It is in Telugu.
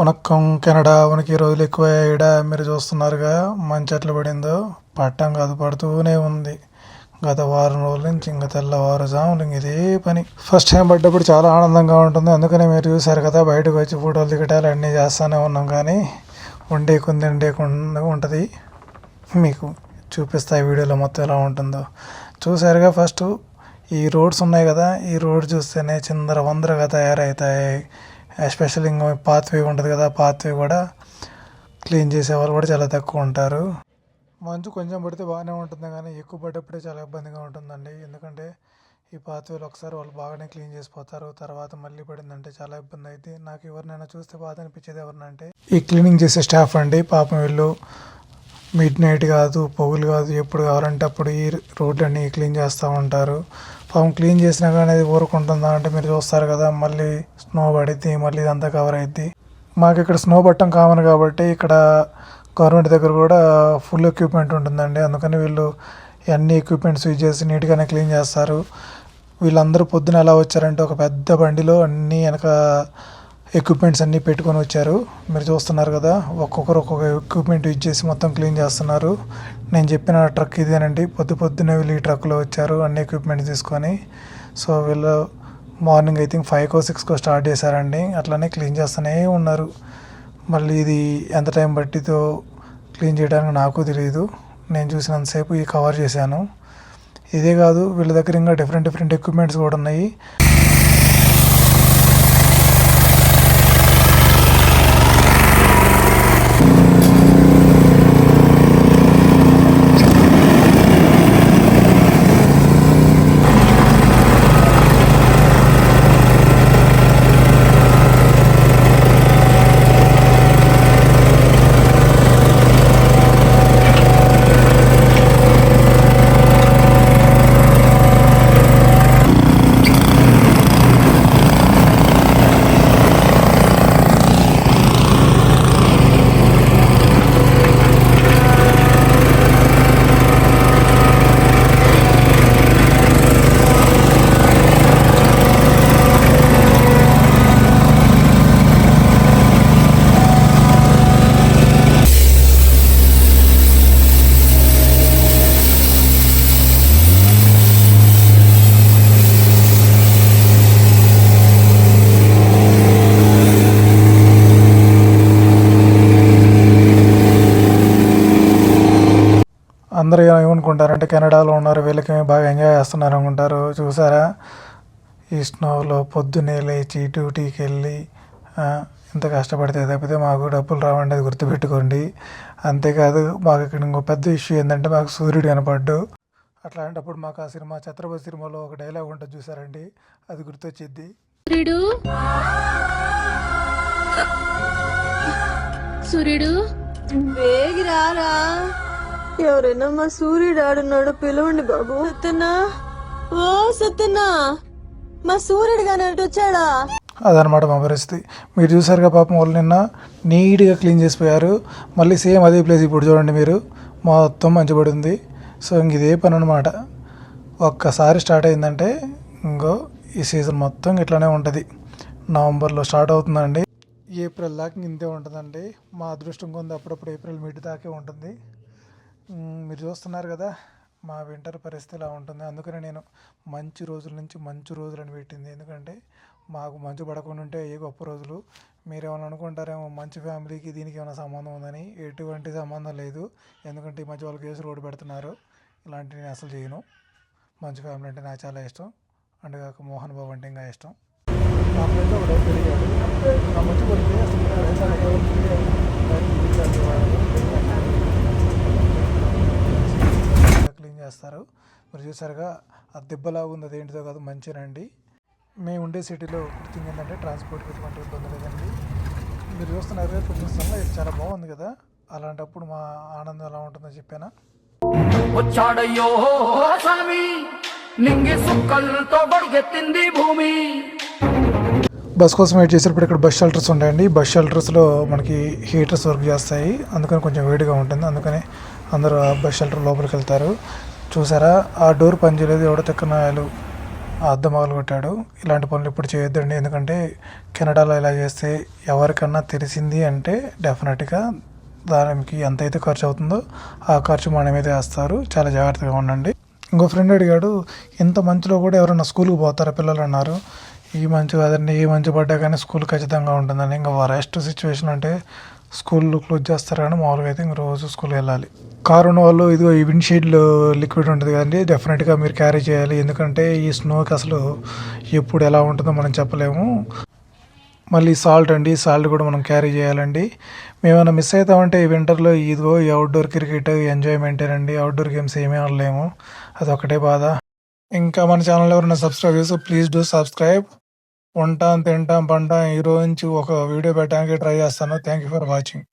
వనక్కం కెనడా ఉనికి రోజులు ఎక్కువ ఈడ మీరు చూస్తున్నారుగా మంచి ఎట్లా పడిందో. పట్టం కాదు పడుతూనే ఉంది గత వారం రోజుల నుంచి. ఇంకా తెల్లవారుజాములు ఇదే పని. ఫస్ట్ టైం పడ్డప్పుడు చాలా ఆనందంగా ఉంటుంది. అందుకనే మీరు చూసారు కదా, బయటకు వచ్చి ఫోటోలు దిగటాలు అన్నీ చేస్తూనే ఉన్నాం. కానీ ఉండేకుండా ఉంటుంది. మీకు చూపిస్తా ఈ వీడియోలో మొత్తం ఎలా ఉంటుందో. చూసారుగా, ఫస్ట్ ఈ రోడ్స్ ఉన్నాయి కదా, ఈ రోడ్ చూస్తేనే చిందరవందరగా తయారవుతాయి. ఎస్పెషల్లీ ఇంకా పాత్వే ఉంటుంది కదా, పాత్వే కూడా క్లీన్ చేసేవాళ్ళు కూడా చాలా తక్కువ ఉంటారు. మంచు కొంచెం పడితే బాగానే ఉంటుంది, కానీ ఎక్కువ పడ్డప్పుడే చాలా ఇబ్బందిగా ఉంటుందండి. ఎందుకంటే ఈ పాత్వేలు ఒకసారి వాళ్ళు బాగానే క్లీన్ చేసిపోతారు, తర్వాత మళ్ళీ పడిందంటే చాలా ఇబ్బంది అయితే. నాకు ఎవరినైనా చూస్తే బాధ అనిపించేది ఎవరినంటే ఈ క్లీనింగ్ చేసే స్టాఫ్ అండి. పాపం వీళ్ళు మిడ్ నైట్ కాదు, పొగులు కాదు, ఎప్పుడు కావాలంటే అప్పుడు ఈ రోడ్లన్నీ క్లీన్ చేస్తూ ఉంటారు. పాపం క్లీన్ చేసినా కానీ అది ఊరుకుంటుందా అంటే మీరు చూస్తారు కదా, మళ్ళీ స్నో పడిద్ది, మళ్ళీ ఇదంతా కవర్ అయిద్ది. మాకు ఇక్కడ స్నో పట్టడం కామన్ కాబట్టి ఇక్కడ గవర్నమెంట్ దగ్గర కూడా ఫుల్ ఎక్విప్మెంట్ ఉంటుందండి. అందుకని వీళ్ళు అన్ని ఎక్విప్మెంట్స్ యూజ్ చేసి నీట్గానే క్లీన్ చేస్తారు. వీళ్ళందరూ పొద్దున ఎలా వచ్చారంటే ఒక పెద్ద బండిలో అన్నీ వెనక ఎక్విప్మెంట్స్ అన్నీ పెట్టుకొని వచ్చారు. మీరు చూస్తున్నారు కదా, ఒక్కొక్కరు ఒక్కొక్క ఎక్విప్మెంట్ యూజ్ చేసి మొత్తం క్లీన్ చేస్తున్నారు. నేను చెప్పిన ట్రక్ ఇదేనండి. పొద్దున్నే వీళ్ళు ఈ ట్రక్లో వచ్చారు అన్ని ఎక్విప్మెంట్స్ తీసుకొని. సో వీళ్ళు మార్నింగ్ ఐ థింక్ 5కో 6కో స్టార్ట్ చేశారండి. అట్లానే క్లీన్ చేస్తూనే ఉన్నారు. మళ్ళీ ఇది ఎంత టైం పట్టిదో క్లీన్ చేయడానికి నాకు తెలియదు. నేను చూసినంతసేపు ఈ కవర్ చేశాను. ఇదే కాదు, వీళ్ళ దగ్గర ఇంకా డిఫరెంట్ ఎక్విప్మెంట్స్ కూడా ఉన్నాయి. అందరూ ఏమనుకుంటారంటే కెనడాలో ఉన్నారు, వీళ్ళకి బాగా ఎంజాయ్ చేస్తున్నారు అనుకుంటారు. చూసారా, ఈ స్నోలో పొద్దున్నే లేచి డ్యూటీకి వెళ్ళి ఇంత కష్టపడితే తప్పితే మాకు డబ్బులు రావండి, అది గుర్తుపెట్టుకోండి. అంతేకాదు, మాకు ఇక్కడ ఇంకో పెద్ద ఇష్యూ ఏంటంటే మాకు సూర్యుడు కనపడ్డు. అట్లాంటప్పుడు మాకు ఆ సినిమా ఛత్రపతి సినిమాలో ఒక డైలాగ్ ఉంటుంది చూసారండి, అది గుర్తొచ్చిద్ది. సూర్యుడు వేగిరారా, ఎవరైనా మా సూర్యుడు ఆడున్నాడు పిలవండి బాబు. సత్యనా, ఓ సత్యనా, మా సూర్యుడు కానీ వచ్చాడా? అదనమాట మా పరిస్థితి. మీరు చూసారుగా, పాపం వాళ్ళు నిన్న నీట్గా క్లీన్ చేసిపోయారు. మళ్ళీ సేమ్ అదే ప్లేస్ ఇప్పుడు చూడండి మీరు, మొత్తం మంచి పడింది. సో ఇంక ఇదే పని అనమాట. ఒక్కసారి స్టార్ట్ అయిందంటే ఇంకో ఈ సీజన్ మొత్తం ఇట్లానే ఉంటుంది. నవంబర్లో స్టార్ట్ అవుతుందండి, ఏప్రిల్ దాకా ఇంతే ఉంటుందండి. మా అదృష్టం కొంది అప్పుడప్పుడు ఏప్రిల్ మిడ్ దాకే ఉంటుంది. మీరు చూస్తున్నారు కదా, మా వింటర్ పరిస్థితి ఇలా ఉంటుంది. అందుకనే నేను మంచి రోజుల నుంచి మంచు రోజులు అని పెట్టింది. ఎందుకంటే మాకు మంచు పడకుండా ఉంటే ఏ గొప్ప రోజులు. మీరేమైనా అనుకుంటారేమో మంచి ఫ్యామిలీకి దీనికి ఏమైనా సంబంధం ఉందని. ఎటువంటి సంబంధం లేదు. ఎందుకంటే ఈ మధ్య వాళ్ళు కేసు రోడ్డు పెడుతున్నారు. ఇలాంటివి నేను అసలు చేయను. మంచి ఫ్యామిలీ అంటే నాకు చాలా ఇష్టం. అండ్ కాక మోహన్ బాబు అంటే ఇంకా ఇష్టం. మా ఫ్రెండ్ ఒకటే పెరిగాడు, నా మంచి పడితే అసలు క్లీన్ చేస్తారు. మీరు చూసారుగా, ఆ దెబ్బలాగా ఉంది, అదేంటిదో కాదు, మంచినండి. మేము ఉండే సిటీలో థింగ్ ఏంటంటే ట్రాన్స్పోర్ట్కి ఎటువంటి ఇబ్బంది లేదండి. మీరు చూస్తున్నారు కదా, కొంచెం సన్లైట్ చాలా బాగుంది కదా. అలాంటప్పుడు మా ఆనందం ఎలా ఉంటుందో చెప్పానా. వచ్చాడయ్యో స్వామి, నింగి సుక్కలతో బడిగెత్తింది భూమి. బస్ కోసం వెయిట్ చేసేటప్పుడు ఇక్కడ బస్ షెల్టర్స్ ఉంటాయండి. బస్ షెల్టర్స్లో మనకి హీటర్స్ వర్క్ చేస్తాయి, అందుకని కొంచెం వేడిగా ఉంటుంది. అందుకని అందరూ ఆ బస్ షెల్టర్ లోపలికి వెళ్తారు. చూసారా, ఆ డోర్ పనిచేయలేదు, ఎవడో తెక్కనాయాలు ఆ అద్దం కొట్టాడు. ఇలాంటి పనులు ఇప్పుడు చేయొద్దండి, ఎందుకంటే కెనడాలో ఇలా చేస్తే ఎవరికన్నా తెలిసింది అంటే డెఫినెట్గా దానికి ఎంతైతే ఖర్చు అవుతుందో ఆ ఖర్చు మన మీద వేస్తారు. చాలా జాగ్రత్తగా ఉండండి. ఇంకో ఫ్రెండ్ అడిగాడు, ఇంత మంచులో కూడా ఎవరైనా స్కూల్కి పోతారా పిల్లలు అన్నారు. ఈ మంచు కాదండి, ఏ మంచు పడ్డా కానీ స్కూల్ ఖచ్చితంగా ఉంటుందని. ఇంకా వరెస్ట్ సిచ్యువేషన్ అంటే స్కూల్ క్లోజ్ చేస్తారు, కానీ మామూలుగా అయితే ఇంక రోజు స్కూల్కి వెళ్ళాలి. కారు ఉన్న వాళ్ళు ఇదిగో ఈ విండ్షీల్డ్ లిక్విడ్ ఉంటుంది కదండి, డెఫినెట్గా మీరు క్యారీ చేయాలి. ఎందుకంటే ఈ స్నోకి అసలు ఎప్పుడు ఎలా ఉంటుందో మనం చెప్పలేము. మళ్ళీ సాల్ట్ అండి, సాల్ట్ కూడా మనం క్యారీ చేయాలండి. మేమైనా మిస్ అవుతామంటే ఈ వింటర్లో ఇదిగో ఈ అవుట్డోర్ క్రికెట్ ఎంజాయ్మెంటేనండి. అవుట్డోర్ గేమ్స్ ఏమీ ఆడలేము, అదొకటే బాధ. ఇంకా మన ఛానల్ ఎవరైనా సబ్స్క్రైబ్ చేస్తే ప్లీజ్ డూ సబ్స్క్రైబ్. ఉంటాం, తింటాం, పంటాం. ఈ రోజు నుంచి ఒక వీడియో పెట్టడానికి ట్రై చేస్తాను. Thank you for watching.